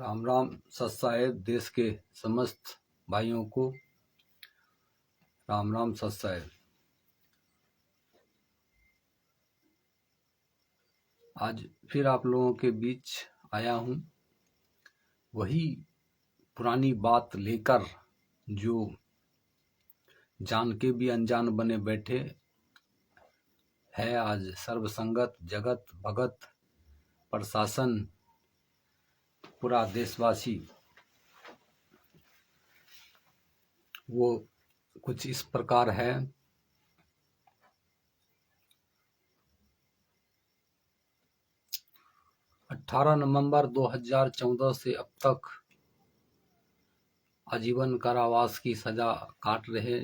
राम राम सत साहेब। देश के समस्त भाइयों को राम राम सत साहेब। आज फिर आप लोगों के बीच आया हूँ, वही पुरानी बात लेकर जो जान के भी अनजान बने बैठे है। आज सर्वसंगत जगत भगत प्रशासन पूरा देशवासी वो कुछ इस प्रकार है। 18 नवंबर 2014 से अब तक आजीवन कारावास की सजा काट रहे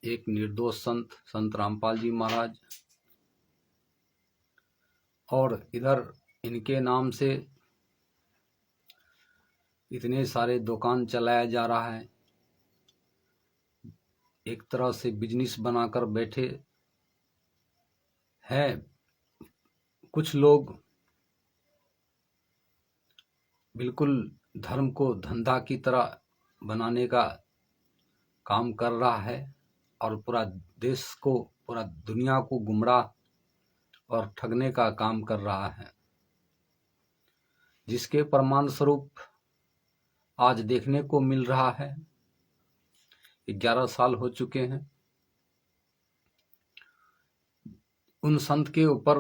एक निर्दोष संत रामपाल जी महाराज, और इधर इनके नाम से इतने सारे दुकान चलाया जा रहा है। एक तरह से बिजनेस बनाकर बैठे हैं कुछ लोग। बिल्कुल धर्म को धंधा की तरह बनाने का काम कर रहा है और पूरा देश को, पूरा दुनिया को गुमराह और ठगने का काम कर रहा है, जिसके प्रमाण स्वरूप आज देखने को मिल रहा है। 11 साल हो चुके हैं। उन संत के ऊपर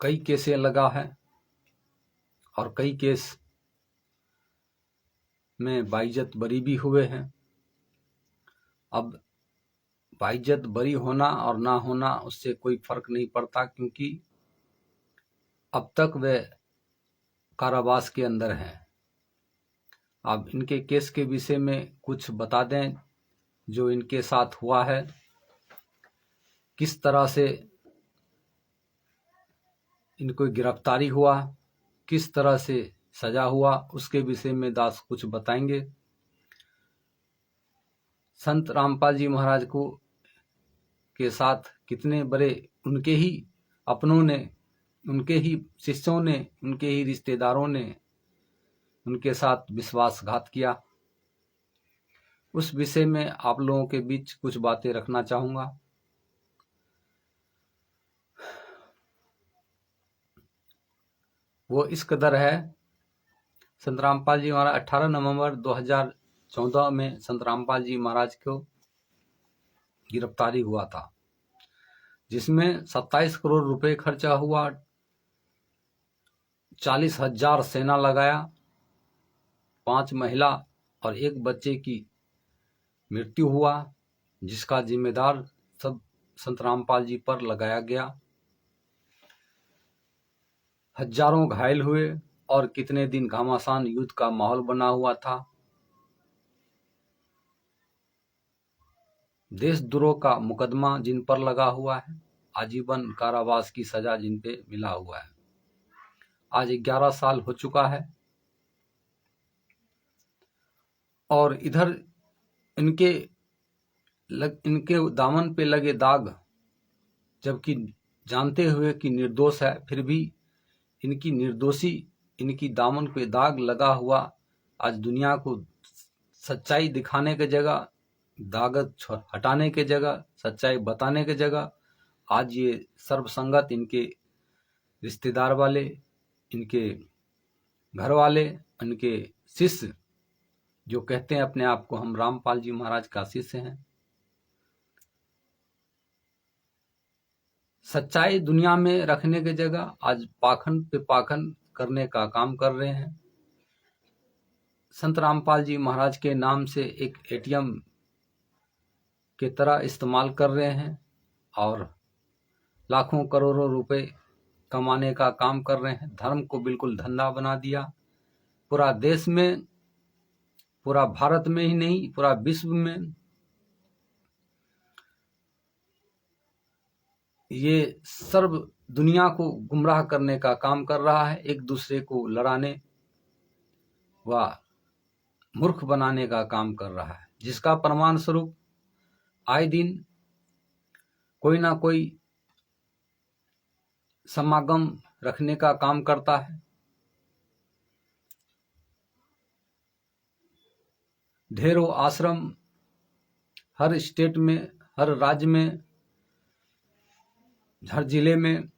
कई केसें लगा है और कई केस में बाइज्जत बरी भी हुए हैं। अब बाइज्जत बरी होना और ना होना उससे कोई फर्क नहीं पड़ता, क्योंकि अब तक वे कारावास के अंदर हैं। अब इनके केस के विषय में कुछ बता दें जो इनके साथ हुआ है, किस तरह से इनको गिरफ्तारी हुआ, किस तरह से सजा हुआ, उसके विषय में दास कुछ बताएंगे। संत रामपाल जी महाराज को के साथ कितने बड़े उनके ही अपनों ने, उनके ही शिष्यों ने, उनके ही रिश्तेदारों ने उनके साथ विश्वासघात किया, उस विषय में आप लोगों के बीच कुछ बातें रखना चाहूंगा। वो इस कदर है। संत रामपाल जी महाराज 18 नवंबर 2014 में संत रामपाल जी महाराज को गिरफ्तारी हुआ था, जिसमें 27 करोड़ रुपए खर्चा हुआ, 40,000 सेना लगाया, 5 महिला और 1 बच्चे की मृत्यु हुआ, जिसका जिम्मेदार सब संत रामपाल जी पर लगाया गया। हजारों घायल हुए और कितने दिन घमासान युद्ध का माहौल बना हुआ था। देशद्रोह का मुकदमा जिन पर लगा हुआ है, आजीवन कारावास की सजा जिन पे मिला हुआ है। आज 11 साल हो चुका है और इधर इनके दामन पे लगे दाग, जबकि जानते हुए कि निर्दोष है, फिर भी इनकी निर्दोषी, इनकी दामन पे दाग लगा हुआ आज दुनिया को सच्चाई दिखाने के जगह, दाग हटाने के जगह, सच्चाई बताने के जगह आज ये सर्वसंगत इनके रिश्तेदार वाले, इनके घर वाले, इनके शिष्य जो कहते हैं अपने आप को हम रामपाल जी महाराज का शिष्य हैं, सच्चाई दुनिया में रखने की जगह आज पाखंड पे पाखंड करने का काम कर रहे हैं। संत रामपाल जी महाराज के नाम से एक एटीएम की तरह इस्तेमाल कर रहे हैं और लाखों करोड़ों रुपए कमाने का काम कर रहे हैं। धर्म को बिल्कुल धंधा बना दिया। पूरा देश में, पूरा भारत में ही नहीं, पूरा विश्व में ये सर्व दुनिया को गुमराह करने का काम कर रहा है, एक दूसरे को लड़ाने व मूर्ख बनाने का काम कर रहा है, जिसका प्रमाण स्वरूप आए दिन कोई ना कोई समागम रखने का काम करता है। ढेरों आश्रम हर स्टेट में, हर राज्य में, हर जिले में,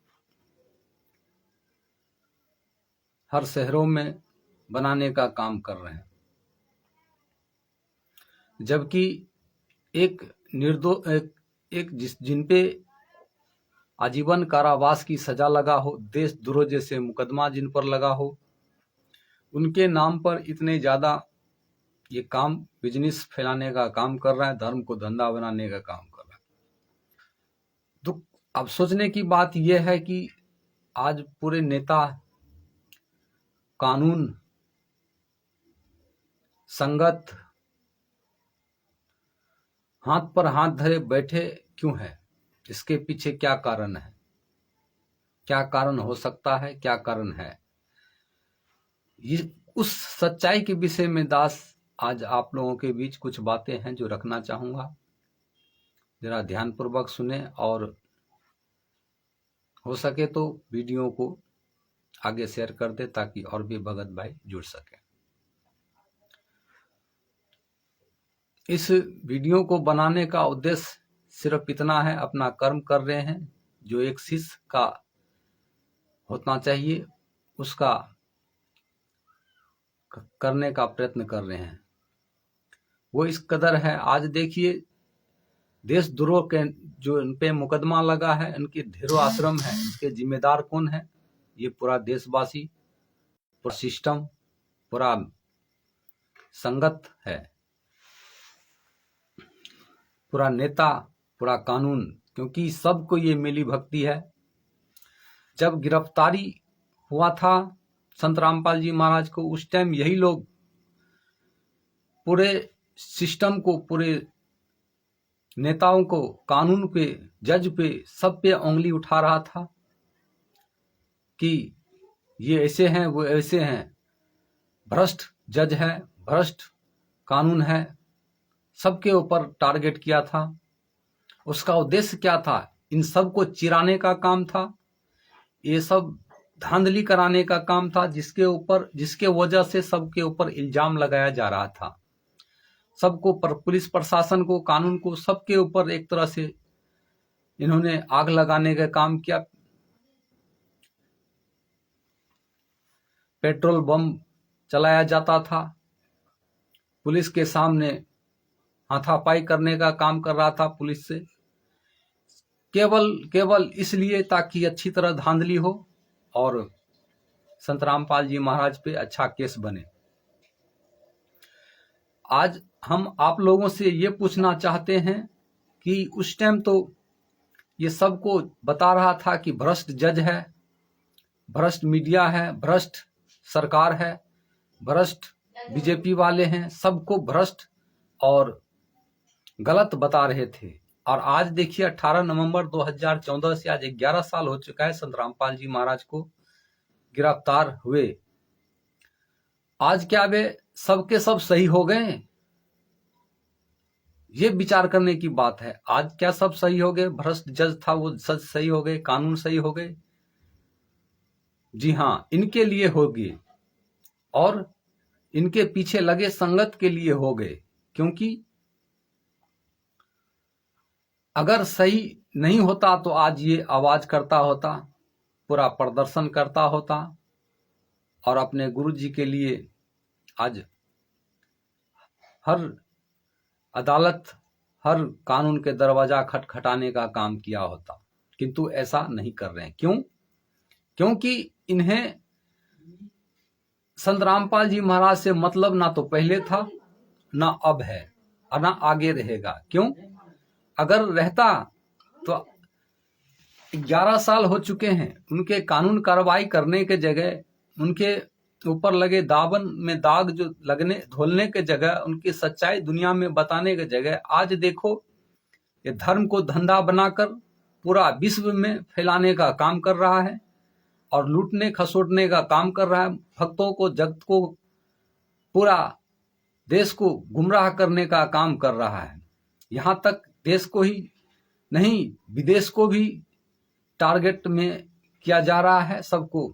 हर शहरों में बनाने का काम कर रहे हैं। जबकि जिन पे आजीवन कारावास की सजा लगा हो, देशद्रोह जैसे मुकदमा जिन पर लगा हो, उनके नाम पर इतने ज्यादा ये काम बिजनेस फैलाने का काम कर रहा है, धर्म को धंधा बनाने का काम कर रहा है। तो अब सोचने की बात यह है कि आज पूरे नेता कानून संगत हाथ पर हाथ धरे बैठे क्यों है? इसके पीछे क्या कारण है? क्या कारण हो सकता है? क्या कारण है? ये उस सच्चाई के विषय में दास आज आप लोगों के बीच कुछ बातें हैं जो रखना चाहूंगा। जरा ध्यानपूर्वक सुने और हो सके तो वीडियो को आगे शेयर कर दे ताकि और भी भगत भाई जुड़ सके। इस वीडियो को बनाने का उद्देश्य सिर्फ इतना है, अपना कर्म कर रहे हैं जो एक शिष्य का होना चाहिए, उसका करने का प्रयत्न कर रहे हैं। वो इस कदर है, आज देखिए देशद्रोह के जो इन पे मुकदमा लगा है, इनके ढेरों आश्रम है, इसके जिम्मेदार कौन है? ये पूरा देशवासी, पूरा सिस्टम, पूरा संगत है, पूरा नेता, पूरा कानून, क्योंकि सबको ये मिली भक्ति है। जब गिरफ्तारी हुआ था संत रामपाल जी महाराज को, उस टाइम यही लोग पूरे सिस्टम को, पूरे नेताओं को, कानून पे, जज पे, सब पे उंगली उठा रहा था कि ये ऐसे हैं, वो ऐसे हैं, भ्रष्ट जज है, भ्रष्ट कानून है, सबके ऊपर टारगेट किया था। उसका उद्देश्य क्या था? इन सब को चिराने का काम था, ये सब धांधली कराने का काम था, जिसके वजह से सबके ऊपर इल्जाम लगाया जा रहा था। सबको पुलिस प्रशासन को, कानून को, सबके ऊपर एक तरह से इन्होंने आग लगाने का काम किया। पेट्रोल बम चलाया जाता था, पुलिस के सामने हाथापाई करने का काम कर रहा था पुलिस से, केवल इसलिए ताकि अच्छी तरह धांधली हो और संत रामपाल जी महाराज पे अच्छा केस बने। आज हम आप लोगों से ये पूछना चाहते हैं कि उस टाइम तो ये सबको बता रहा था कि भ्रष्ट जज है, भ्रष्ट मीडिया है, भ्रष्ट सरकार है, भ्रष्ट बीजेपी वाले हैं, सबको भ्रष्ट और गलत बता रहे थे। और आज देखिए 18 नवंबर 2014 से आज 11 साल हो चुका है संत रामपाल जी महाराज को गिरफ्तार हुए। आज क्या वे सबके सब सही हो गए? ये विचार करने की बात है। आज क्या सब सही हो गए? भ्रष्ट जज था वो सच सही हो गए, कानून सही हो गए? जी हाँ, इनके लिए हो गए और इनके पीछे लगे संगत के लिए हो गए। क्योंकि अगर सही नहीं होता तो आज ये आवाज करता होता, पूरा प्रदर्शन करता होता और अपने गुरु जी के लिए आज हर अदालत, हर कानून के दरवाजा खटखटाने का काम किया होता। किंतु ऐसा नहीं कर रहे हैं। क्यों? क्योंकि इन्हें संत रामपाल जी महाराज से मतलब ना तो पहले था, ना अब है और ना आगे रहेगा। क्यों? अगर रहता तो 11 साल हो चुके हैं, उनके कानून कार्रवाई करने के जगह, उनके ऊपर लगे दामन में दाग जो धोलने के जगह, उनकी सच्चाई दुनिया में बताने के जगह, आज देखो ये धर्म को धंधा बनाकर पूरा विश्व में फैलाने का काम कर रहा है और लूटने खसोटने का काम कर रहा है। भक्तों को, जगत को, पूरा देश को गुमराह करने का काम कर रहा है। यहां तक देश को ही नहीं, विदेश को भी टारगेट में किया जा रहा है सबको।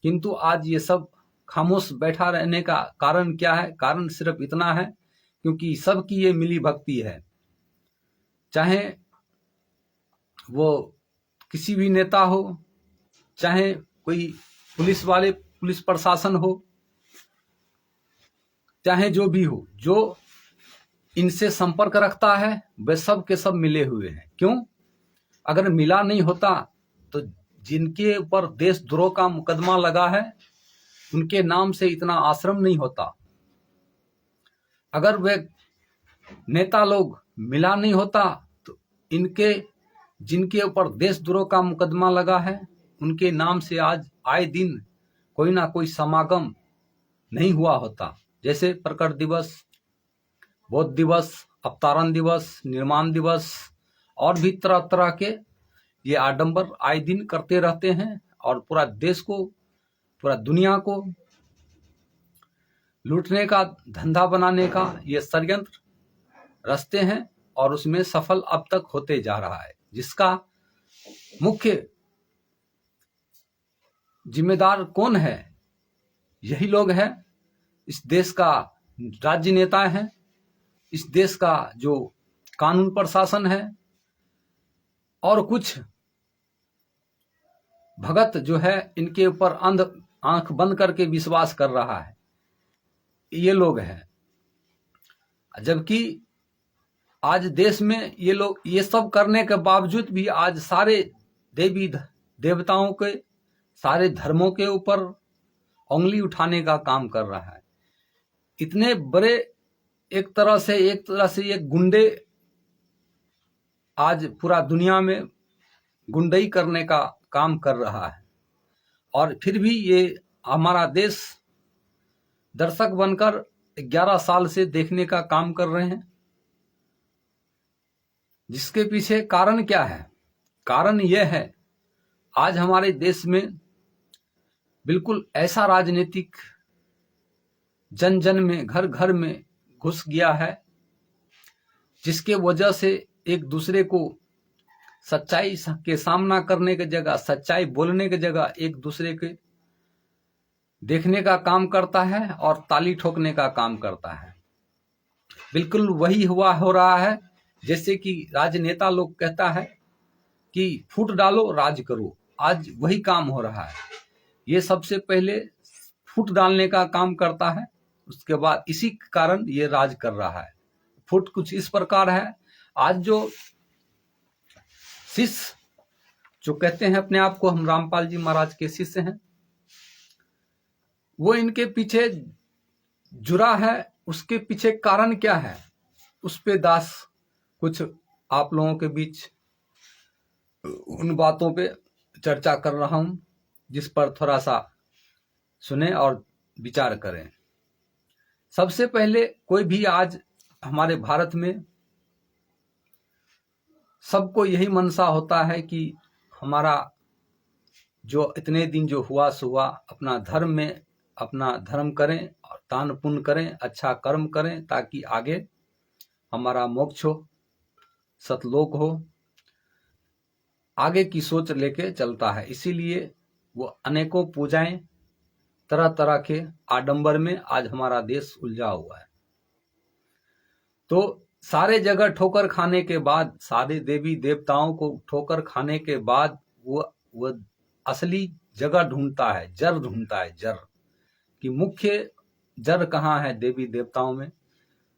किंतु आज ये सब खामोश बैठा रहने का कारण क्या है? कारण सिर्फ इतना है क्योंकि सबकी ये मिली भक्ति है, चाहे वो किसी भी नेता हो, चाहे कोई पुलिस प्रशासन हो, चाहे जो भी हो, जो इनसे संपर्क रखता है वे सब के सब मिले हुए हैं। क्यों? अगर मिला नहीं होता तो जिनके ऊपर देशद्रोह का मुकदमा लगा है उनके नाम से इतना आश्रम नहीं होता। अगर वे नेता लोग मिला नहीं होता तो इनके जिनके ऊपर देशद्रोह का मुकदमा लगा है उनके नाम से आज आए दिन कोई ना कोई समागम नहीं हुआ होता। जैसे प्रकट दिवस, बौद्ध दिवस, अवतरण दिवस, निर्माण दिवस और भी तरह तरह के ये आडंबर आए दिन करते रहते हैं और पूरा देश को, पूरा दुनिया को लूटने का धंधा बनाने का ये षड्यंत्र रचते हैं और उसमें सफल अब तक होते जा रहा है, जिसका मुख्य जिम्मेदार कौन है? यही लोग हैं, इस देश का राज्य नेता है, इस देश का जो कानून प्रशासन है और कुछ भगत जो है इनके ऊपर अंध आंख बंद करके विश्वास कर रहा है, ये लोग हैं। जबकि आज देश में ये लोग ये सब करने के बावजूद भी आज सारे देवी देवताओं के, सारे धर्मों के ऊपर उंगली उठाने का काम कर रहा है। इतने बड़े एक तरह से ये गुंडे आज पूरा दुनिया में गुंडई करने का काम कर रहा है और फिर भी ये हमारा देश दर्शक बनकर 11 साल से देखने का काम कर रहे हैं। जिसके पीछे कारण क्या है? कारण यह है आज हमारे देश में बिल्कुल ऐसा राजनीतिक जन जन में, घर घर में घुस गया है, जिसके वजह से एक दूसरे को सच्चाई के सामना करने की जगह, सच्चाई बोलने की जगह एक दूसरे के देखने का काम करता है और ताली ठोकने का काम करता है। बिल्कुल वही हो रहा है जैसे कि राजनेता लोग कहता है कि फूट डालो राज करो। आज वही काम हो रहा है। ये सबसे पहले फूट डालने का काम करता है, उसके बाद इसी कारण ये राज कर रहा है। फूट कुछ इस प्रकार है, आज जो शिष्य जो कहते हैं अपने आप को हम रामपाल जी महाराज के शिष्य हैं, वो इनके पीछे जुड़ा है। उसके पीछे कारण क्या है उस पे दास कुछ आप लोगों के बीच उन बातों पे चर्चा कर रहा हूं, जिस पर थोड़ा सा सुने और विचार करें। सबसे पहले कोई भी आज हमारे भारत में सबको यही मनसा होता है कि हमारा जो इतने दिन जो हुआ सो हुआ, अपना धर्म में अपना धर्म करें और दान पुण्य करें, अच्छा कर्म करें, ताकि आगे हमारा मोक्ष हो, सतलोक हो। आगे की सोच लेके चलता है, इसीलिए वो अनेकों पूजाएं, तरह तरह के आडंबर में आज हमारा देश उलझा हुआ है। तो सारे जगह ठोकर खाने के बाद, सारे देवी देवताओं को ठोकर खाने के बाद वो असली जगह ढूंढता है, जड़ ढूंढता है, जड़ कि मुख्य जड़ कहाँ है देवी देवताओं में।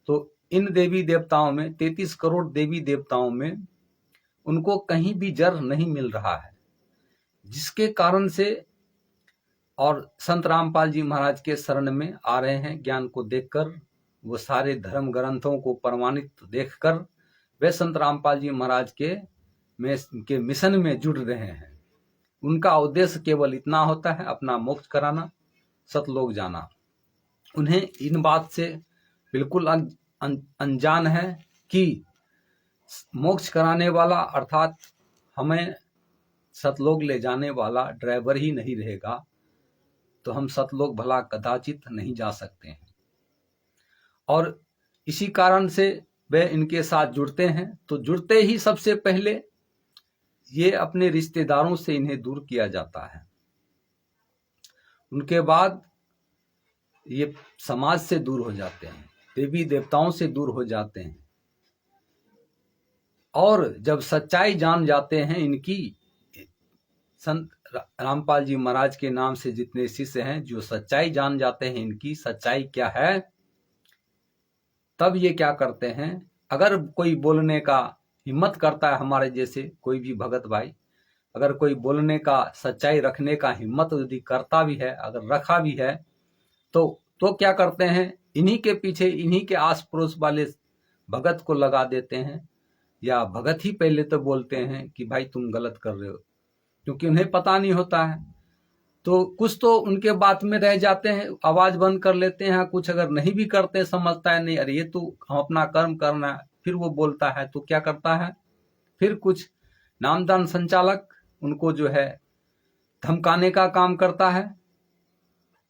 तो इन देवी देवताओं में 33 करोड़ देवी देवताओं में उनको कहीं भी जड़ नहीं मिल रहा है, जिसके कारण से और संत रामपाल जी महाराज के शरण में आ रहे हैं। ज्ञान को देखकर, वो सारे धर्म ग्रंथों को प्रमाणित देखकर वे संत रामपाल जी महाराज के मिशन में जुड़ रहे हैं। उनका उद्देश्य केवल इतना होता है, अपना मोक्ष कराना, सतलोक जाना। उन्हें इन बात से बिल्कुल अनजान है कि मोक्ष कराने वाला अर्थात हमें सतलोक ले जाने वाला ड्राइवर ही नहीं रहेगा तो हम सतलोक भला कदाचित नहीं जा सकते हैं। और इसी कारण से वे इनके साथ जुड़ते हैं। तो जुड़ते ही सबसे पहले ये अपने रिश्तेदारों से इन्हें दूर किया जाता है, उनके बाद ये समाज से दूर हो जाते हैं। देवी देवताओं से दूर हो जाते हैं। और जब सच्चाई जान जाते हैं इनकी, संत रामपाल जी महाराज के नाम से जितने शिष्य हैं, जो सच्चाई जान जाते हैं इनकी सच्चाई क्या है, तब ये क्या करते हैं, अगर कोई बोलने का हिम्मत करता है, हमारे जैसे कोई भी भगत भाई अगर कोई बोलने का, सच्चाई रखने का हिम्मत यदि करता भी है, अगर रखा भी है, तो क्या करते हैं, इन्हीं के पीछे, इन्हीं के आस पड़ोस वाले भगत को लगा देते हैं, या भगत ही पहले तो बोलते हैं कि भाई तुम गलत कर रहे हो, क्योंकि उन्हें पता नहीं होता है। तो कुछ तो उनके बात में रह जाते हैं, आवाज बंद कर लेते हैं, कुछ अगर नहीं भी करते, समझता है नहीं अरे ये तो हम अपना कर्म करना है, फिर वो बोलता है तो क्या करता है, फिर कुछ नामदान संचालक उनको जो है धमकाने का काम करता है,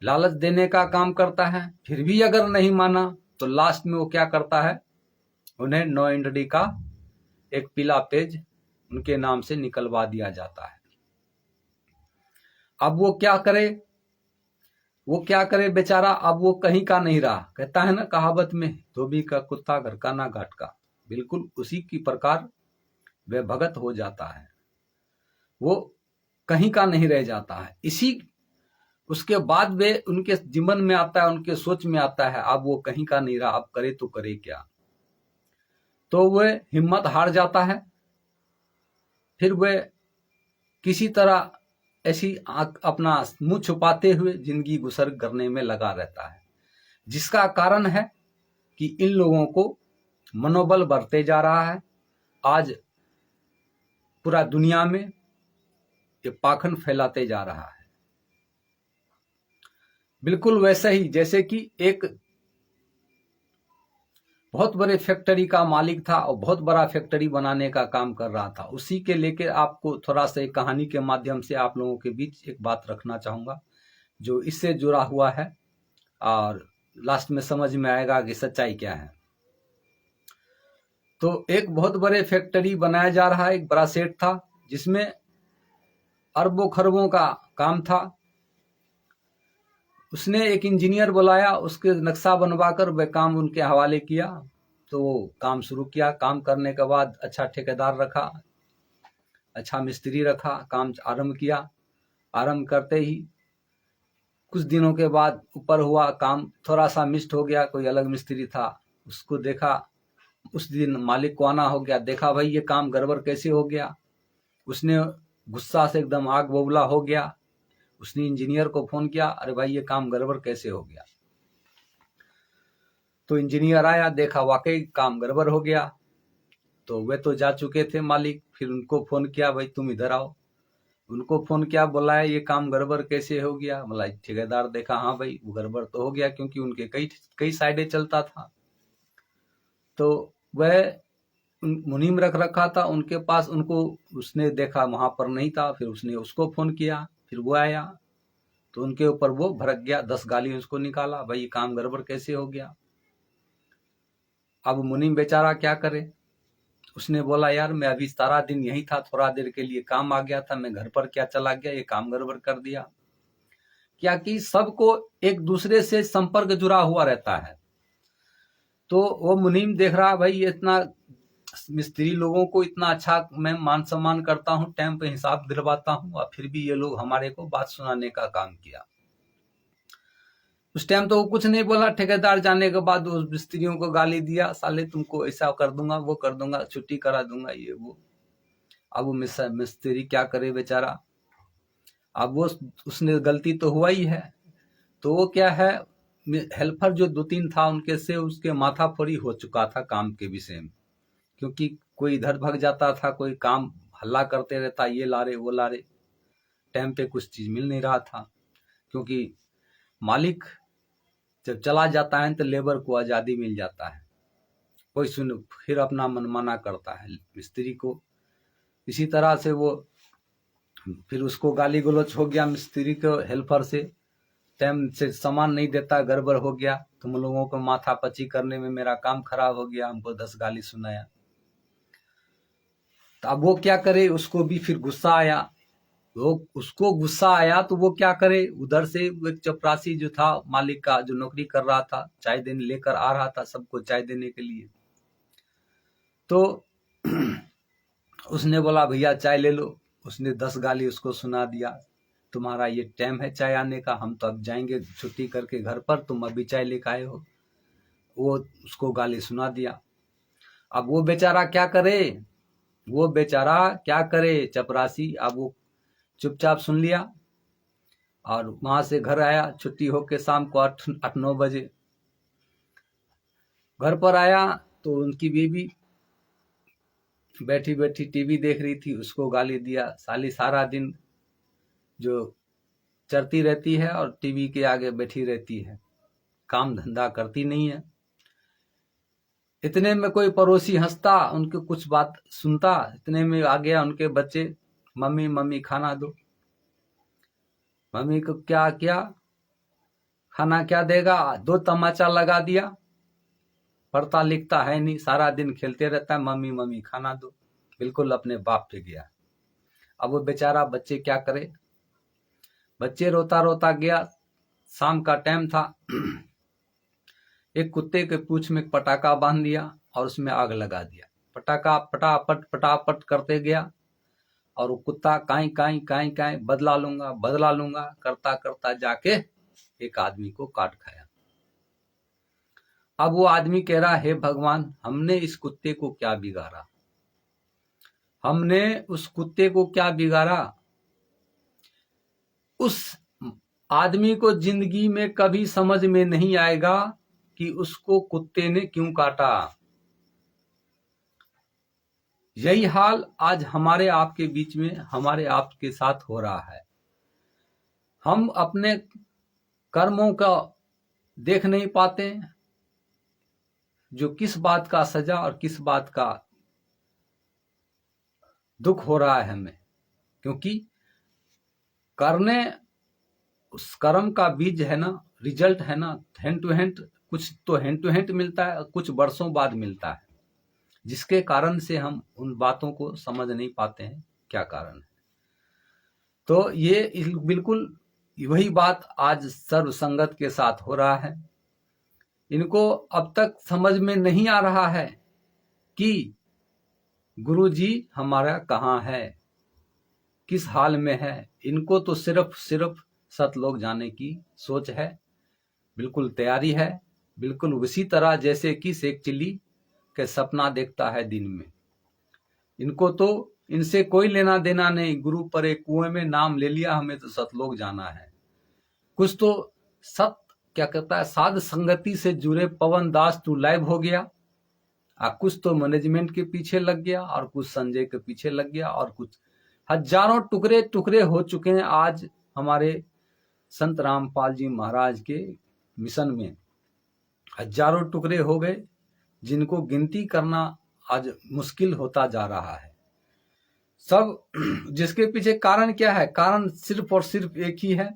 लालच देने का काम करता है, फिर भी अगर नहीं माना तो लास्ट में वो क्या करता है, उन्हें 9 इंडडी का एक पीला पेज उनके नाम से निकलवा दिया जाता है। अब वो क्या करे बेचारा, अब वो कहीं का नहीं रहा। कहता है ना कहावत में, धोबी का कुत्ता घर का ना घाट का, बिल्कुल उसी की प्रकार वह भगत हो जाता है, वो कहीं का नहीं रह जाता है। इसी उसके बाद वे उनके जीवन में आता है, उनके सोच में आता है, अब वो कहीं का नहीं रहा, अब करे तो करे क्या। तो वह हिम्मत हार जाता है, फिर वह किसी तरह ऐसी अपना मुंह छुपाते हुए जिंदगी गुजर करने में लगा रहता है, जिसका कारण है कि इन लोगों को मनोबल बढ़ते जा रहा है। आज पूरा दुनिया में ये पाखंड फैलाते जा रहा है, बिल्कुल वैसे ही जैसे कि एक बहुत बड़े फैक्ट्री का मालिक था और बहुत बड़ा फैक्ट्री बनाने का काम कर रहा था। उसी के लेकर आपको थोड़ा सा एक कहानी के माध्यम से आप लोगों के बीच एक बात रखना चाहूंगा जो इससे जुड़ा हुआ है, और लास्ट में समझ में आएगा कि सच्चाई क्या है। तो एक बहुत बड़े फैक्ट्री बनाया जा रहा है, एक बड़ा सेट था जिसमें अरबों खरबों का काम था। उसने एक इंजीनियर बुलाया, उसके नक्शा बनवाकर वह काम उनके हवाले किया। तो वो काम शुरू किया। काम करने के बाद अच्छा ठेकेदार रखा, अच्छा मिस्त्री रखा, काम आरंभ किया। आरंभ करते ही कुछ दिनों के बाद ऊपर हुआ, काम थोड़ा सा मिस्ट हो गया। कोई अलग मिस्त्री था, उसको देखा, उस दिन मालिक को आना हो गया, देखा भाई ये काम गड़बड़ कैसे हो गया। उसने गुस्सा से एकदम आग बबूला हो गया। उसने इंजीनियर को फोन किया, अरे भाई ये काम गड़बड़ कैसे हो गया। तो इंजीनियर आया, देखा वाकई काम गड़बड़ हो गया। तो वे तो जा चुके थे मालिक, फिर उनको फोन किया, भाई तुम इधर आओ। उनको फोन किया, बोला है ये काम गड़बड़ कैसे हो गया। बोला ठेकेदार देखा, हाँ भाई वो गड़बड़ तो हो गया, क्योंकि उनके कई साइडें चलता था। तो वह मुनीम रख रखा था उनके पास, उनको उसने देखा वहां पर नहीं था। फिर उसने उसको फोन किया, फिर वो आया तो उनके ऊपर वो भड़क गया, 10 गाली उसको निकाला, भाई काम गड़बड़ कैसे हो गया। अब मुनीम बेचारा क्या करे। उसने बोला यार मैं अभी सारा दिन यही था, थोड़ा देर के लिए काम आ गया था, मैं घर पर क्या चला गया, ये काम गड़बड़ कर दिया। क्या कि सबको एक दूसरे से संपर्क जुड़ा हुआ रहता है। तो वो मुनीम देख रहा, भाई ये इतना मिस्त्री लोगों को इतना अच्छा मैं मान सम्मान करता हूँ, टाइम पे हिसाब दिलवाता हूँ, और फिर भी ये लोग हमारे को बात सुनाने का काम किया। उस टाइम तो वो कुछ नहीं बोला। ठेकेदार जाने के बाद उस मिस्त्रियों को गाली दिया, साले तुमको ऐसा कर दूंगा, वो कर दूंगा, छुट्टी करा दूंगा, ये वो। अब वो मिस्त्री क्या करे बेचारा। अब वो उसने गलती तो हुआ ही है, तो वो क्या है, हेल्पर जो 2-3 था उनके से उसके माथाफोड़ी हो चुका था काम के विषय में। क्योंकि कोई इधर भाग जाता था, कोई काम हल्ला करते रहता, ये ला रहे वो ला रहे, टाइम पे कुछ चीज मिल नहीं रहा था। क्योंकि मालिक जब चला जाता है तो लेबर को आजादी मिल जाता है, कोई फिर अपना मनमाना करता है मिस्त्री को। इसी तरह से वो फिर उसको गाली गलौज हो गया मिस्त्री को, हेल्पर से टाइम से सामान नहीं देता, गड़बड़ हो गया, तुम लोगों को माथा पची करने में मेरा काम खराब हो गया, हमको 10 गाली सुनाया। तो अब वो क्या करे, उसको भी फिर गुस्सा आया। वो उसको गुस्सा आया तो वो क्या करे, उधर से एक चपरासी जो था मालिक का, जो नौकरी कर रहा था, चाय देने लेकर आ रहा था सबको चाय देने के लिए, तो उसने बोला भैया चाय ले लो। उसने 10 गाली उसको सुना दिया, तुम्हारा ये टाइम है चाय आने का, हम तो अब जाएंगे छुट्टी करके घर पर, तुम अभी चाय लेकर आए हो। वो उसको गाली सुना दिया। अब वो बेचारा क्या करे, वो बेचारा क्या करे चपरासी, अब वो चुपचाप सुन लिया और वहां से घर आया छुट्टी होके शाम को 8-9 बजे। घर पर आया तो उनकी बीवी बैठी बैठी टीवी देख रही थी, उसको गाली दिया, साली सारा दिन जो चरती रहती है और टीवी के आगे बैठी रहती है, काम धंधा करती नहीं है। इतने में कोई पड़ोसी हंसता, उनके कुछ बात सुनता, इतने में आ गया उनके बच्चे, मम्मी मम्मी खाना दो। मम्मी को क्या क्या खाना क्या देगा, 2 तमाचा लगा दिया, पढ़ता लिखता है नहीं, सारा दिन खेलते रहता है, मम्मी मम्मी खाना दो, बिल्कुल अपने बाप पे गया। अब वो बेचारा बच्चे क्या करे, बच्चे रोता रोता गया। शाम का टाइम था, एक कुत्ते के पूंछ में पटाखा बांध दिया और उसमें आग लगा दिया। पटाखा पटापट पटापट करते गया और वो कुत्ता काई काई काई काई बदला लूंगा करता करता जाके एक आदमी को काट खाया। अब वो आदमी कह रहा, हे भगवान, हमने इस कुत्ते को क्या बिगाड़ा, हमने उस कुत्ते को क्या बिगाड़ा। उस आदमी को जिंदगी में कभी समझ में नहीं आएगा कि उसको कुत्ते ने क्यों काटा। यही हाल आज हमारे आपके बीच में, हमारे आपके साथ हो रहा है। हम अपने कर्मों का देख नहीं पाते, जो किस बात का सजा और किस बात का दुख हो रहा है हमें, क्योंकि करने उस कर्म का बीज है ना, रिजल्ट है ना, हैंड टू हैंड, कुछ तो हैंड टू हैंड मिलता है, कुछ वर्षों बाद मिलता है, जिसके कारण से हम उन बातों को समझ नहीं पाते हैं क्या कारण है। तो ये बिल्कुल वही बात आज सर्व संगत के साथ हो रहा है। इनको अब तक समझ में नहीं आ रहा है कि गुरु जी हमारा कहाँ है, किस हाल में है। इनको तो सिर्फ सतलोक जाने की सोच है, बिल्कुल तैयारी है, बिल्कुल उसी तरह जैसे कि शेख चिल्ली के सपना देखता है दिन में। इनको तो इनसे कोई लेना देना नहीं, गुरु पर एक कुएं में नाम ले लिया, हमें तो सतलोक जाना है। कुछ तो सत क्या कहता है, साध संगति से जुड़े पवन दास तू लाइव हो गया, कुछ तो मैनेजमेंट के पीछे लग गया और कुछ संजय के पीछे लग गया, और कुछ हजारों टुकड़े टुकड़े हो चुके हैं आज हमारे संत रामपाल जी महाराज के मिशन में। हजारों टुकड़े हो गए, जिनको गिनती करना आज मुश्किल होता जा रहा है। सब जिसके पीछे कारण क्या है, कारण सिर्फ और सिर्फ एक ही है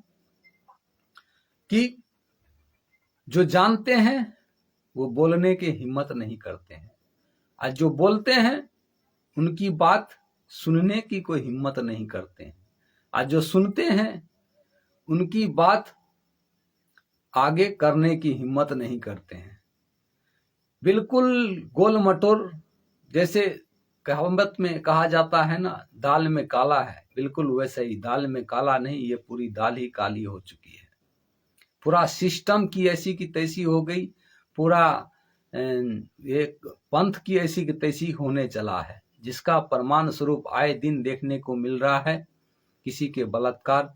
कि जो जानते हैं वो बोलने की हिम्मत नहीं करते हैं, और जो बोलते हैं उनकी बात सुनने की कोई हिम्मत नहीं करते हैं, और जो सुनते हैं उनकी बात आगे करने की हिम्मत नहीं करते हैं। बिल्कुल गोल मटोर, जैसे कहावत में कहा जाता है ना, दाल में काला है, बिल्कुल वैसे ही दाल में काला नहीं, ये पूरी दाल ही काली हो चुकी है। पूरा सिस्टम की ऐसी की तैसी हो गई, पूरा एक पंथ की ऐसी की तैसी होने चला है, जिसका प्रमाण स्वरूप आए दिन देखने को मिल रहा है। किसी के बलात्कार,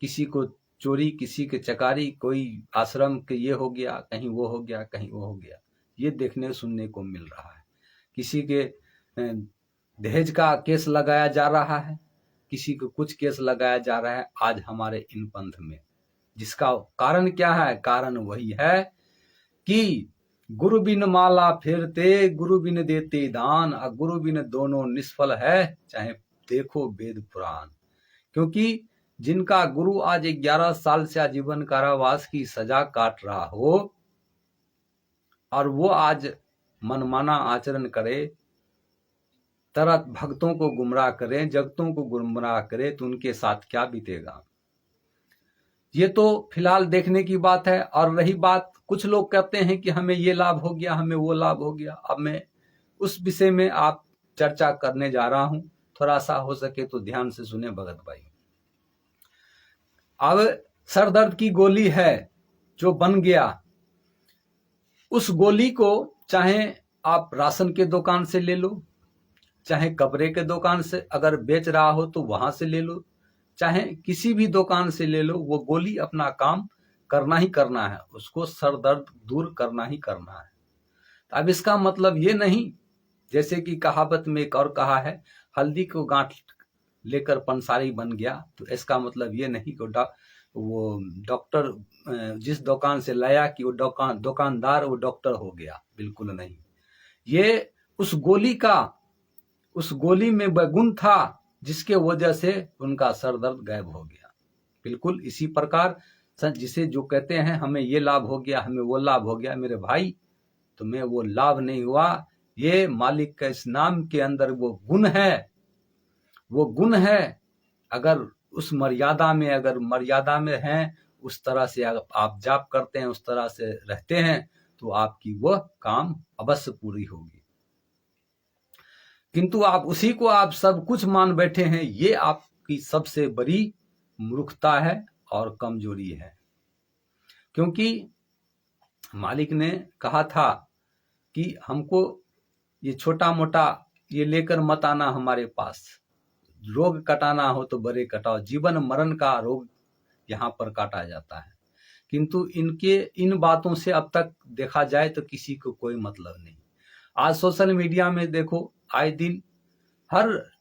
किसी को चोरी, किसी के चकारी, कोई आश्रम के ये हो गया, कहीं वो हो गया, कहीं वो हो गया, ये देखने सुनने को मिल रहा है। किसी के दहेज का केस लगाया जा रहा है, किसी को कुछ केस लगाया जा रहा है आज हमारे इन पंथ में। जिसका कारण क्या है, कारण वही है कि गुरु बिन माला फेरते, गुरु बिन देते दान, और गुरु बिन दोनों निष्फल है, चाहे देखो वेद पुराण। क्योंकि जिनका गुरु आज 11 साल से आजीवन कारावास की सजा काट रहा हो और वो आज मनमाना आचरण करे, तरह भक्तों को गुमराह करें, जगतों को गुमराह करें, तो उनके साथ क्या बीतेगा। ये तो फिलहाल देखने की बात है। और रही बात, कुछ लोग कहते हैं कि हमें ये लाभ हो गया, हमें वो लाभ हो गया। अब मैं उस विषय में आप चर्चा करने जा रहा हूं, थोड़ा सा हो सके तो ध्यान से सुने भगत भाई। अब सर दर्द की गोली है जो बन गया, उस गोली को चाहे आप राशन के दुकान से ले लो, चाहे कपड़े के दुकान से अगर बेच रहा हो तो वहां से ले लो, चाहे किसी भी दुकान से ले लो, वो गोली अपना काम करना ही करना है, उसको सर दर्द दूर करना ही करना है। अब इसका मतलब ये नहीं, जैसे कि कहावत में एक और कहा है, हल्दी को गांठ लेकर पंसारी बन गया, तो इसका मतलब ये नहीं कि वो डॉक्टर जिस दुकान से लाया कि वो दुकानदार वो डॉक्टर हो गया, बिल्कुल नहीं। ये उस गोली में वह गुण था जिसके वजह से उनका सर दर्द गायब हो गया। बिल्कुल इसी प्रकार जिसे जो कहते हैं हमें ये लाभ हो गया, हमें वो लाभ हो गया, मेरे भाई तुम्हें वो लाभ नहीं हुआ, ये मालिक का इस नाम के अंदर वो गुण है। अगर उस मर्यादा में, अगर मर्यादा में हैं, उस तरह से आप जाप करते हैं, उस तरह से रहते हैं, तो आपकी वह काम अवश्य पूरी होगी। किंतु आप उसी को आप सब कुछ मान बैठे हैं, ये आपकी सबसे बड़ी मूर्खता है और कमजोरी है। क्योंकि मालिक ने कहा था कि हमको ये छोटा मोटा ये लेकर मत आना हमारे पास, रोग कटाना हो तो बड़े कटाओ, जीवन मरण का रोग यहाँ पर काटा जाता है। किंतु इन बातों से अब तक देखा जाए तो किसी को कोई मतलब नहीं। आज सोशल मीडिया में देखो, आए दिन हर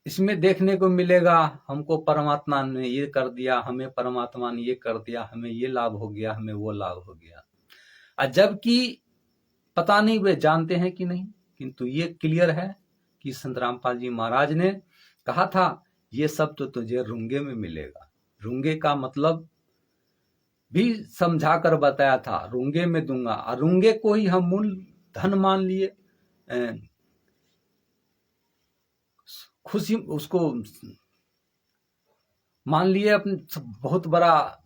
इसमें देखने को मिलेगा, हमको परमात्मा ने ये कर दिया, हमें परमात्मा ने ये कर दिया, हमें ये लाभ हो गया, हमें वो लाभ हो गया। जबकि पता नहीं वे जानते हैं कि नहीं, किंतु ये क्लियर है कि संत रामपाल जी महाराज ने कहा था ये सब तो तुझे रूंगे में मिलेगा। रूंगे का मतलब भी समझा कर बताया था, रूंगे में दूंगा। और रूंगे को ही हम मूल धन मान लिए, खुशी उसको मान लिए, अपने बहुत बड़ा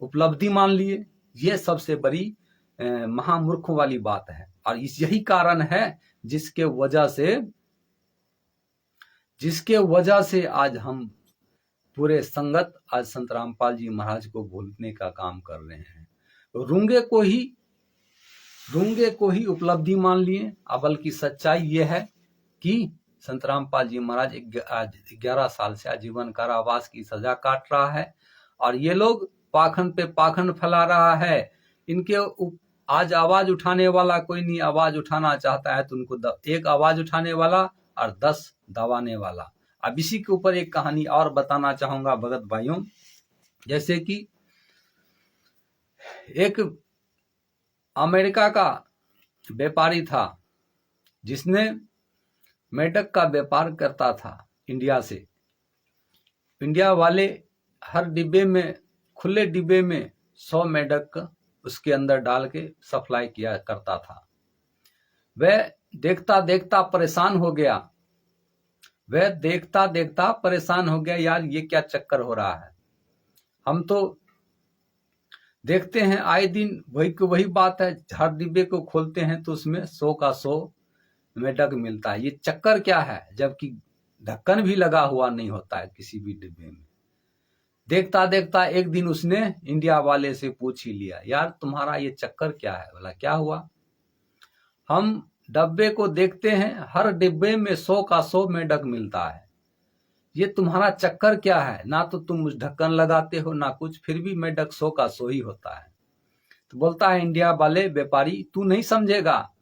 उपलब्धि मान लिए। ये सबसे बड़ी महामूर्खों वाली बात है। और यही कारण है जिसके वजह से आज हम पूरे संगत आज संत रामपाल जी महाराज को भूलने का काम कर रहे हैं। रूंगे को ही उपलब्धि मान लिए। बल्कि सच्चाई ये है कि संत रामपाल जी महाराज 11 साल से आजीवन कारावास की सजा काट रहा है, और ये लोग पाखंड पे पाखंड फैला रहा है। इनके आज आवाज उठाने वाला कोई नहीं, आवाज उठाना चाहता है तो उनको एक आवाज उठाने वाला और 10 दबाने वाला। अब इसी के ऊपर एक कहानी और बताना चाहूंगा भगत भाइयों। जैसे कि एक अमेरिका का व्यापारी था जिसने मेढक का व्यापार करता था इंडिया से। इंडिया वाले हर डिब्बे में, खुले डिब्बे में 100 मेढक उसके अंदर डाल के सप्लाई किया करता था। वह देखता देखता परेशान हो गया। यार ये क्या चक्कर हो रहा है। हम तो देखते हैं आए दिन वही बात है, हर डिब्बे को खोलते हैं तो उसमें 100 का 100 मेढक मिलता है। ये चक्कर क्या है, जबकि ढक्कन भी लगा हुआ नहीं होता है किसी भी डिब्बे में। देखता देखता एक दिन उसने इंडिया वाले से पूछ ही लिया, यार तुम्हारा ये चक्कर क्या है। बोला क्या हुआ। हम डब्बे को देखते हैं, हर डिब्बे में 100 का 100 मेढक मिलता है, ये तुम्हारा चक्कर क्या है। ना तो तुम ढक्कन लगाते हो ना कुछ, फिर भी मेढक 100 का 100 ही होता है। तो बोलता है इंडिया वाले व्यापारी, तू नहीं समझेगा,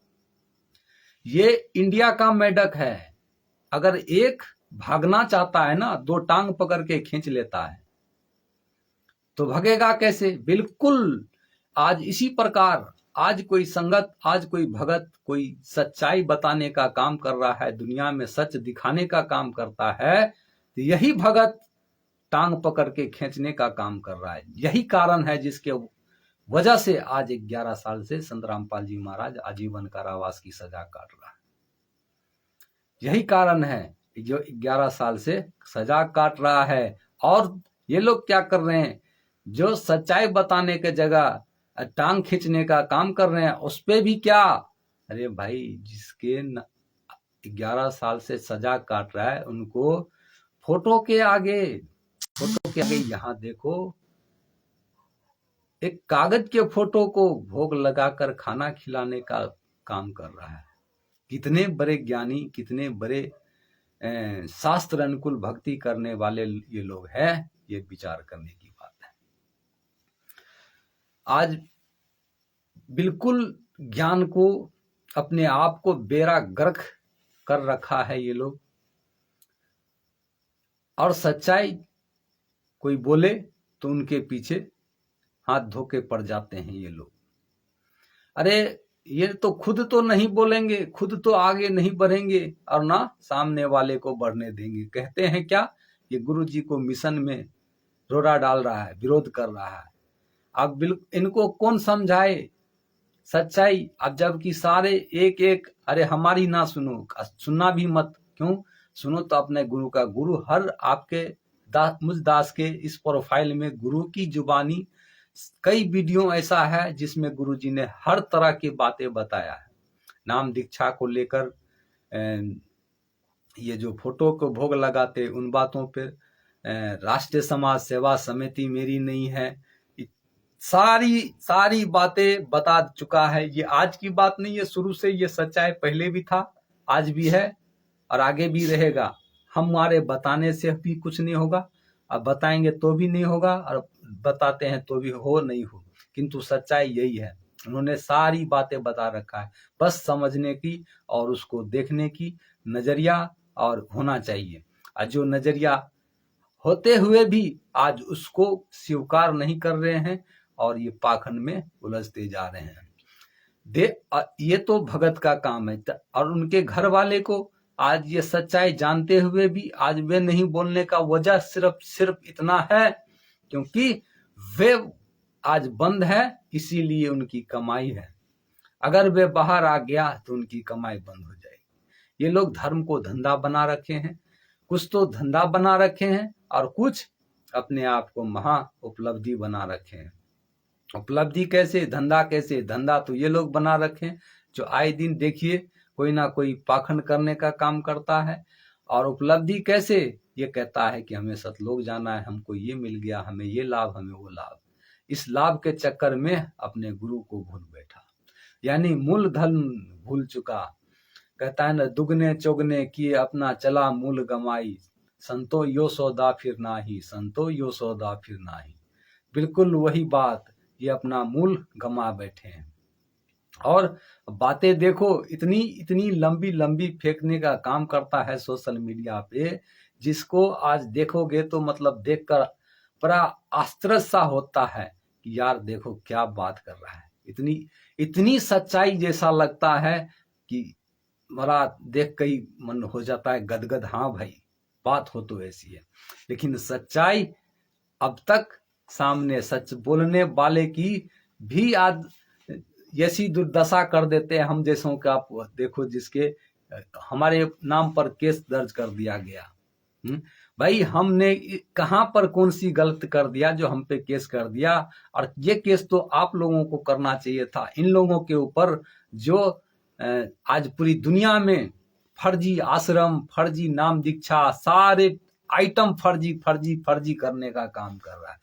ये इंडिया का मेढक है। अगर एक भागना चाहता है ना, 2 टांग पकड़ के खींच लेता है, तो भगेगा कैसे। बिल्कुल आज इसी प्रकार आज कोई संगत, आज कोई भगत, कोई सच्चाई बताने का काम कर रहा है, दुनिया में सच दिखाने का काम करता है, तो यही भगत टांग पकड़ के खींचने का काम कर रहा है। यही कारण है जिसके वजह से आज 11 साल से संत रामपाल जी महाराज आजीवन कारावास की सजा काट रहा है। यही कारण है जो 11 साल से सजा काट रहा है। और ये लोग क्या कर रहे हैं, जो सच्चाई बताने के जगह टांग खींचने का काम कर रहे हैं, उस पे भी क्या, अरे भाई जिसके 11 साल से सजा काट रहा है उनको फोटो के आगे यहाँ देखो, एक कागज के फोटो को भोग लगाकर खाना खिलाने का काम कर रहा है। कितने बड़े ज्ञानी, कितने बड़े शास्त्र अनुकूल भक्ति करने वाले ये लोग हैं, ये विचार करने की बात है। आज बिल्कुल ज्ञान को, अपने आप को बेड़ा गर्क कर रखा है ये लोग। और सच्चाई कोई बोले तो उनके पीछे हाथ धो के पड़ जाते हैं ये लोग। अरे ये तो खुद तो नहीं बोलेंगे, खुद तो आगे नहीं बढ़ेंगे और ना सामने वाले को बढ़ने देंगे। कहते हैं क्या, ये गुरु जी को मिशन में रोड़ा डाल रहा है, विरोध कर रहा है। अब इनको कौन समझाए सच्चाई? अब जबकि सारे एक एक, अरे हमारी ना सुनो, सुनना भी मत, क्यों सुनो तो अपने गुरु का। गुरु हर आपके मुझ दास के इस प्रोफाइल में गुरु की जुबानी कई वीडियो ऐसा है जिसमें गुरु जी ने हर तरह की बातें बताया है। नाम दीक्षा को लेकर, ये जो फोटो को भोग लगाते उन बातों पे, राष्ट्रीय समाज सेवा समिति मेरी नहीं है, सारी बातें बता चुका है। ये आज की बात नहीं है, शुरू से ये सच्चाई पहले भी था, आज भी है और आगे भी रहेगा। हमारे बताने से भी कुछ नहीं होगा, अब बताएंगे तो भी नहीं होगा, और बताते हैं तो भी हो नहीं हो, किंतु सच्चाई यही है। उन्होंने सारी बातें बता रखा है, बस समझने की और उसको देखने की नजरिया और होना चाहिए। और जो नजरिया होते हुए भी आज उसको स्वीकार नहीं कर रहे हैं और ये पाखंड में उलझते जा रहे हैं। ये तो भगत का काम है। और उनके घर वाले को आज ये सच्चाई जानते हुए भी आज वे नहीं बोलने का वजह सिर्फ इतना है क्योंकि वे आज बंद है, इसीलिए उनकी कमाई है। अगर वे बाहर आ गया तो उनकी कमाई बंद हो जाएगी। ये लोग धर्म को धंधा बना रखे हैं, कुछ तो धंधा बना रखे हैं और कुछ अपने आप को महा उपलब्धि बना रखे हैं। उपलब्धि कैसे, धंधा कैसे? धंधा तो ये लोग बना रखे हैं जो आए दिन देखिए कोई ना कोई पाखंड करने का काम करता है। और उपलब्धि कैसे? ये कहता है कि हमें सतलोक जाना है, हमको ये मिल गया, हमें ये लाभ, हमें वो लाभ। इस लाभ के चक्कर में अपने गुरु को भूल बैठा, यानी मूल धन भूल चुका। कहता है ना, दुगने चौगने किए अपना चला मूल गमाई, संतो यो सौदा फिर नाही, संतो यो सौदा फिर नाही। बिल्कुल वही बात, ये अपना मूल गमा बैठे हैं। और बातें देखो, इतनी लंबी लंबी फेंकने का काम करता है सोशल मीडिया पे, जिसको आज देखोगे तो मतलब देखकर बड़ा आश्चर्य सा होता है कि यार देखो क्या बात कर रहा है। इतनी सच्चाई जैसा लगता है कि बड़ा देख के ही मन हो जाता है गदगद। हाँ भाई, बात हो तो ऐसी है, लेकिन सच्चाई अब तक सामने, सच बोलने वाले की भी आज ऐसी दुर्दशा कर देते हैं हम जैसों का। आप देखो, जिसके हमारे नाम पर केस दर्ज कर दिया गया। भाई हमने कहां पर कौन सी गलत कर दिया जो हम पे केस कर दिया? और ये केस तो आप लोगों को करना चाहिए था, इन लोगों के ऊपर जो आज पूरी दुनिया में फर्जी आश्रम, फर्जी नाम दीक्षा, सारे आइटम फर्जी करने का काम कर रहा है।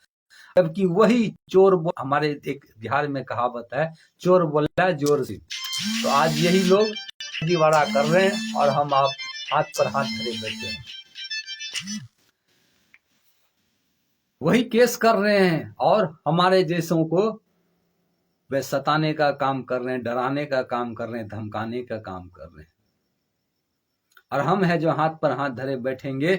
जबकि वही चोर, हमारे एक बिहार में कहावत है, चोर बोला जोर से। तो आज यही लोग फर्जीवाड़ा कर रहे हैं और हम आप हाथ पर हाथ धरे बैठे हैं, वही केस कर रहे हैं और हमारे जैसों को वे सताने का काम कर रहे हैं, डराने का काम कर रहे हैं, धमकाने का काम कर रहे हैं। और हम है जो हाथ पर हाथ धरे बैठेंगे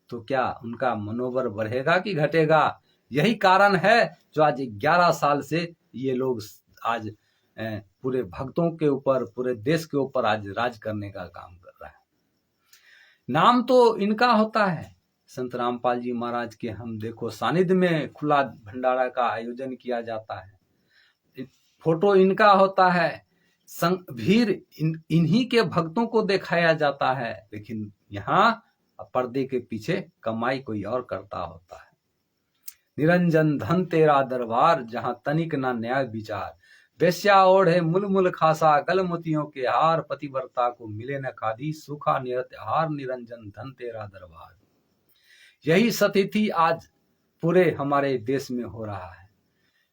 तो क्या उनका मनोबल बढ़ेगा कि घटेगा? यही कारण है जो आज 11 साल से ये लोग आज पूरे भक्तों के ऊपर, पूरे देश के ऊपर आज राज करने का काम कर रहा है। नाम तो इनका होता है, संत रामपाल जी महाराज के हम देखो सानिध्य में खुला भंडारा का आयोजन किया जाता है, फोटो इनका होता है, भीड़ इन्हीं के भक्तों को दिखाया जाता है, लेकिन यहाँ पर्दे के पीछे कमाई कोई और करता होता है। निरंजन धन तेरा दरबार, जहां तनिक ना न्याय विचार, वेश्या ओढ़े मुलमुल खासा, गलमतियों के हार, पतिव्रता को मिले न खादी, सूखा निरत हार, निरंजन धन तेरा दरबार। यही स्थिति आज पूरे हमारे देश में हो रहा है।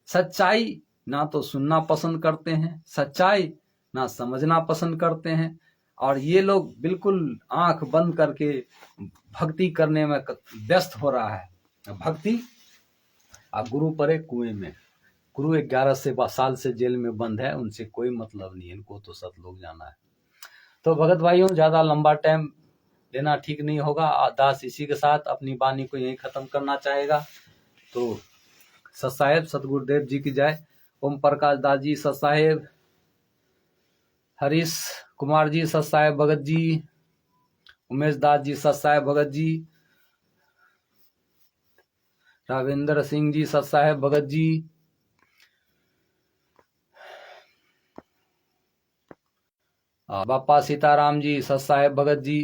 सच्चाई ना तो सुनना पसंद करते हैं, सच्चाई ना समझना पसंद करते हैं, और ये लोग बिल्कुल आंख बंद करके भक्ति करने में व्यस्त हो रहा है। भक्ति गुरु परे कुएं में, गुरु 11 साल से जेल में बंद है, उनसे कोई मतलब नहीं, इनको तो सतलोक जाना है। तो भगत भाइयों, ज्यादा लंबा टाइम लेना ठीक नहीं होगा। दास इसी के साथ अपनी वाणी को यहीं खत्म करना चाहेगा। तो सत साहेब सतगुरुदेव जी की जय। ओम प्रकाश दास जी सत साहेब, हरीश कुमार जी सत साहेब भगत जी, उमेश दास जी सत साहेब भगत जी, राघवेंद्र सिंह जी सत साहेब भगत जी, बापा सीताराम जी सत साहेब भगत जी।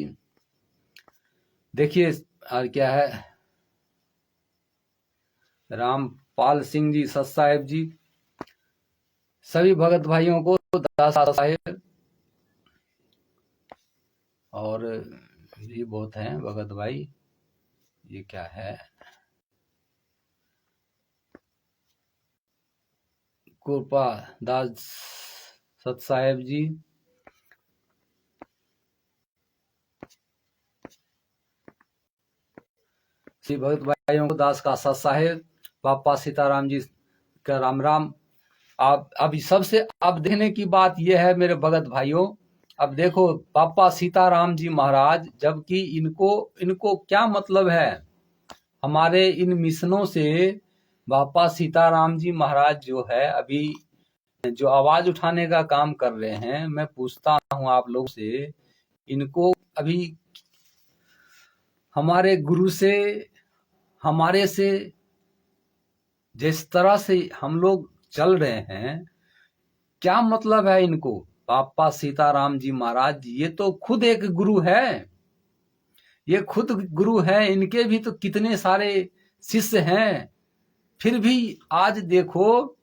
देखिए और क्या है, रामपाल सिंह जी सत साहेब जी। सभी भगत भाइयों को दास साहेब, और भी बहुत हैं भगत भाई। ये क्या है, कृपा दास सत साहेब जी, श्री भगत भाइयों को दास का सत साहेब, बापा सीताराम जी का राम राम। अब सबसे अब देखने की बात यह है मेरे भगत भाइयों, अब देखो बापा सीताराम जी महाराज, जबकि इनको क्या मतलब है हमारे इन मिशनों से। बापा सीताराम जी महाराज जो है अभी जो आवाज उठाने का काम कर रहे हैं, मैं पूछता हूं आप लोग से, इनको अभी हमारे गुरु से, हमारे से जिस तरह से हम लोग चल रहे हैं, क्या मतलब है इनको? बापा सीताराम जी महाराज ये तो खुद एक गुरु है, ये खुद गुरु है, इनके भी तो कितने सारे शिष्य हैं। फिर भी आज देखो,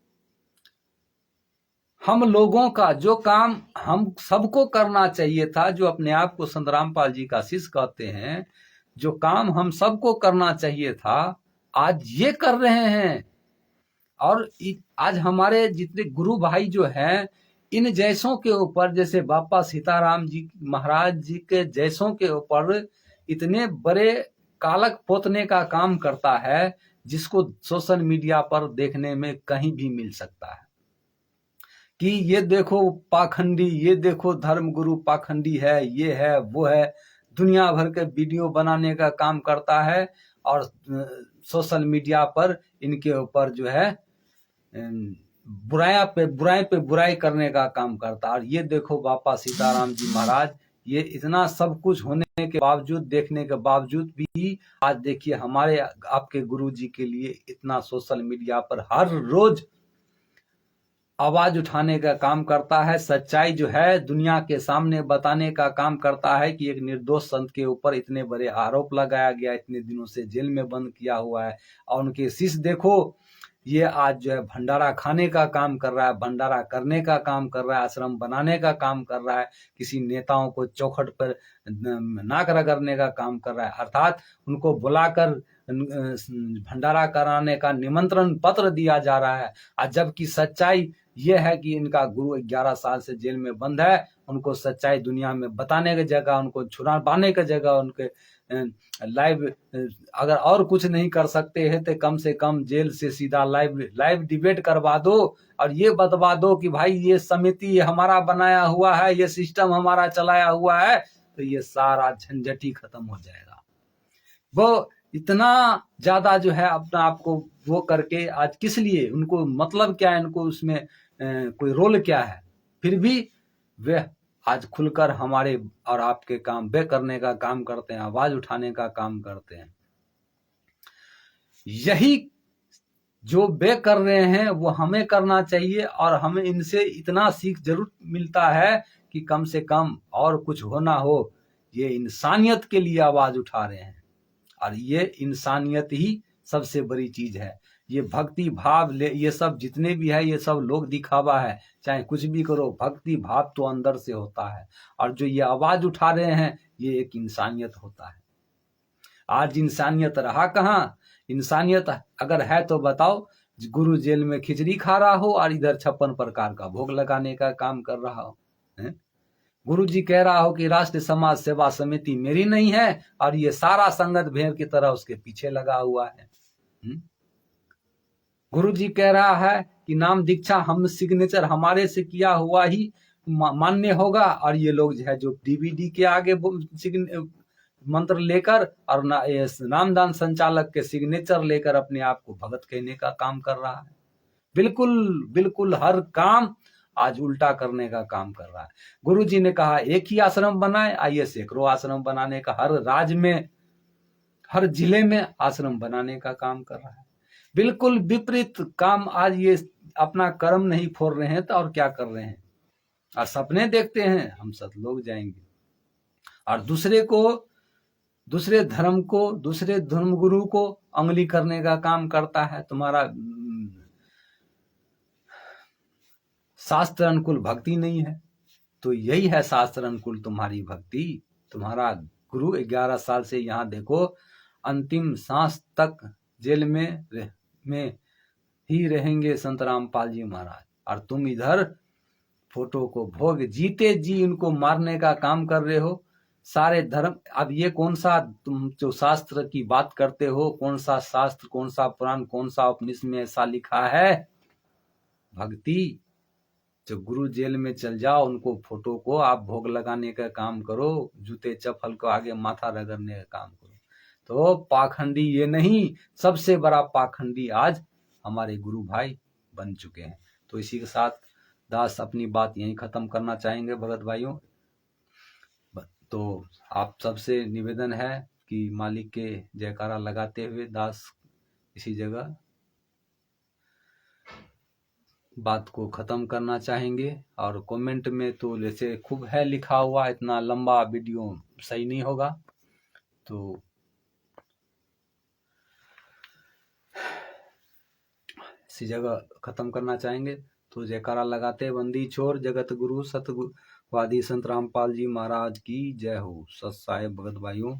हम लोगों का जो काम हम सबको करना चाहिए था, जो अपने आप को संत रामपाल जी का शिष्य कहते हैं, जो काम हम सबको करना चाहिए था, आज ये कर रहे हैं। और आज हमारे जितने गुरु भाई जो हैं, इन जैसों के ऊपर, जैसे बापा सीताराम जी महाराज जी के जैसों के ऊपर इतने बड़े कालक पोतने का काम करता है, जिसको सोशल मीडिया पर देखने में कहीं भी मिल सकता है कि ये देखो पाखंडी, ये देखो धर्म गुरु पाखंडी है, ये है वो है, दुनिया भर के वीडियो बनाने का काम करता है, और सोशल मीडिया पर इनके ऊपर जो है बुराई पे बुराई करने का काम करता है। और ये देखो बापा सीताराम जी महाराज, ये इतना सब कुछ होने के बावजूद, देखने के बावजूद भी आज देखिए हमारे आपके गुरु जी के लिए इतना सोशल मीडिया पर हर रोज आवाज उठाने का काम करता है, सच्चाई जो है दुनिया के सामने बताने का काम करता है कि एक निर्दोष संत के ऊपर इतने बड़े आरोप लगाया गया, इतने दिनों से जेल में बंद किया हुआ है, और उनके शिष्य देखो ये आज जो है भंडारा खाने का काम कर रहा है, भंडारा करने का काम कर रहा है, आश्रम बनाने का काम कर रहा है, किसी नेताओं को चौखट पर नाक रगड़ने का काम कर रहा है, अर्थात उनको बुलाकर भंडारा कराने का निमंत्रण पत्र दिया जा रहा है। और जबकि सच्चाई ये है कि इनका गुरु 11 साल से जेल में बंद है, उनको सच्चाई दुनिया में बताने की जगह, उनको छुड़ाने की जगह, उनके लाइव अगर और कुछ नहीं कर सकते हैं तो कम से कम जेल से सीधा लाइव डिबेट करवा दो, और ये बतवा दो कि भाई ये समिति हमारा बनाया हुआ है, ये सिस्टम हमारा चलाया हुआ है, तो ये सारा झंझट ही खत्म हो जाएगा। वो इतना ज्यादा जो है अपना आपको वो करके आज किस लिए, उनको मतलब क्या है, उनको उसमें कोई रोल क्या है, फिर भी वे आज खुलकर हमारे और आपके काम वे करने का काम करते हैं, आवाज उठाने का काम करते हैं। यही जो वे कर रहे हैं वो हमें करना चाहिए, और हमें इनसे इतना सीख जरूर मिलता है कि कम से कम और कुछ हो ना हो, ये इंसानियत के लिए आवाज उठा रहे हैं, और ये इंसानियत ही सबसे बड़ी चीज है। ये भक्ति भाव ये सब जितने भी है ये सब लोग दिखावा है, चाहे कुछ भी करो, भक्ति भाव तो अंदर से होता है, और जो ये आवाज उठा रहे हैं ये एक इंसानियत होता है। आज इंसानियत रहा कहाँ? इंसानियत अगर है तो बताओ, गुरु जेल में खिचड़ी खा रहा हो और इधर 56 प्रकार का भोग लगाने का काम कर रहा हो। गुरु जी कह रहा हो कि राष्ट्रीय समाज सेवा समिति मेरी नहीं है, और ये सारा संगत भेड़ की तरह उसके पीछे लगा हुआ है। गुरु जी कह रहा है कि नाम दीक्षा हम सिग्नेचर हमारे से किया हुआ ही मान्य होगा, और ये लोग जो है जो डीवीडी के आगे मंत्र लेकर और नामदान संचालक के सिग्नेचर लेकर अपने आप को भगत कहने का काम कर रहा है। बिल्कुल बिल्कुल हर काम आज उल्टा करने का काम कर रहा है। गुरु जी ने कहा एक ही आश्रम बनाए, आइए सैकड़ों आश्रम बनाने का, हर राज्य में हर जिले में आश्रम बनाने का काम कर रहा है। बिल्कुल विपरीत काम आज ये अपना कर्म नहीं फोड़ रहे हैं तो और क्या कर रहे हैं, और सपने देखते हैं हम सब लोग जाएंगे, और दूसरे धर्म को, दूसरे धर्म गुरु को अंगली करने का काम करता है। तुम्हारा शास्त्र अनुकूल भक्ति नहीं है, तो यही है शास्त्र अनुकूल तुम्हारी भक्ति। तुम्हारा गुरु 11 साल से यहाँ देखो अंतिम सांस तक जेल में ही रहेंगे संत रामपाल जी महाराज, और तुम इधर फोटो को भोग जीते जी उनको मारने का काम कर रहे हो। सारे धर्म, अब ये कौन सा तुम जो शास्त्र की बात करते हो, कौन सा शास्त्र, कौन सा पुराण, कौन सा उपनिषद में ऐसा लिखा है भक्ति? जो गुरु जेल में चल जाओ उनको फोटो को आप भोग लगाने का काम करो, जूते चप्पल को आगे माथा रगड़ने का काम करो। तो पाखंडी ये नहीं, सबसे बड़ा पाखंडी आज हमारे गुरु भाई बन चुके हैं। तो इसी के साथ दास अपनी बात यहीं खत्म करना चाहेंगे भगत भाइयों। तो आप सबसे निवेदन है कि मालिक के जयकारा लगाते हुए दास इसी जगह बात को खत्म करना चाहेंगे। और कमेंट में तो जैसे खूब है लिखा हुआ, इतना लंबा वीडियो सही नहीं होगा, तो इसी जगह खत्म करना चाहेंगे। तो जयकारा लगाते बंदी छोर जगत गुरु सतगुरु वादी संत रामपाल जी महाराज की जय हो। सत साहेब भगत भाइयों।